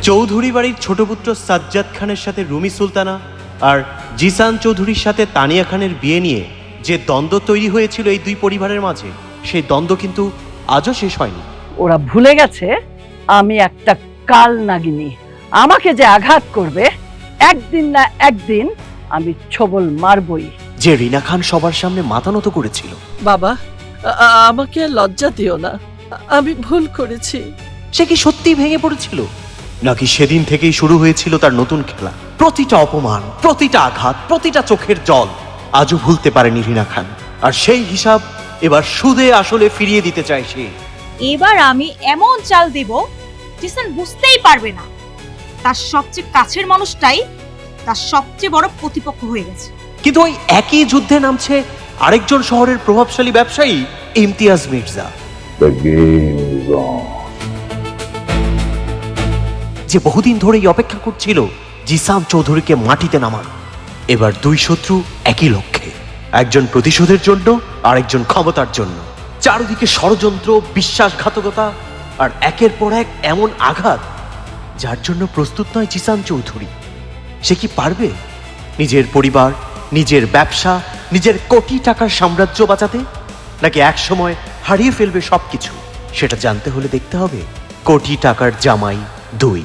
চৌধুরী বাড়ির ছোট পুত্র সাজ্জাদ খানের সাথে রুমি সুলতানা আর জিসান চৌধুরীর সাথে তানিয়া খানের বিয়ে নিয়ে যে দ্বন্দ্ব তৈরি হয়েছিল এই দুই পরিবারের মাঝে, সেই দ্বন্দ্ব কিন্তু আজও শেষ হয়নি। ওরা ভুলে গেছে আমি একটা কাল নাগিনী। আমাকে যে আঘাত করবে একদিন না একদিন আমি ছবল মারবই। যে রিনা খান সবার সামনে মাথা নত করেছিল। বাবা, আমাকে লজ্জা দিও না, আমি ভুল করেছি। সে কি সত্যি ভেঙে পড়েছিল, নাকি সেদিন থেকেই শুরু হয়েছিল তার নতুন খেলা? প্রতিটা অপমান, প্রতিটা আঘাত, প্রতিটা চোখের জল আজও ভুলতে পারেনি রিনা খান। আর সেই হিসাব এবার সুদে আসলে ফিরিয়ে দিতে চায় সে। এবার আমি এমন চাল দেব জিসান বুঝতেই পারবে না তার সবচেয়ে কাছের মানুষটাই তার সবচেয়ে বড় প্রতিপক্ষ হয়ে গেছে। কিন্তু ওই একই যুদ্ধে নামছে আরেকজন শহরের প্রভাবশালী ব্যবসায়ী ইমতিয়াজ মির্জা, যে বহুদিন ধরেই অপেক্ষা করছিল জিসান চৌধুরীকে মাটিতে নামানো। এবার দুই শত্রু একই লক্ষ্যে, একজন প্রতিশোধের জন্য আরেকজন ক্ষমতার জন্য। চারদিকে ষড়যন্ত্র, বিশ্বাসঘাতকতা আর একের পর এক এমন আঘাত যার জন্য প্রস্তুত নয় জিসান চৌধুরী। সে কি পারবে নিজের পরিবার, নিজের ব্যবসা, নিজের কোটি টাকার সাম্রাজ্য বাঁচাতে, নাকি একসময় হারিয়ে ফেলবে সবকিছু? সেটা জানতে হলে দেখতে হবে কোটি টাকার জামাই 2।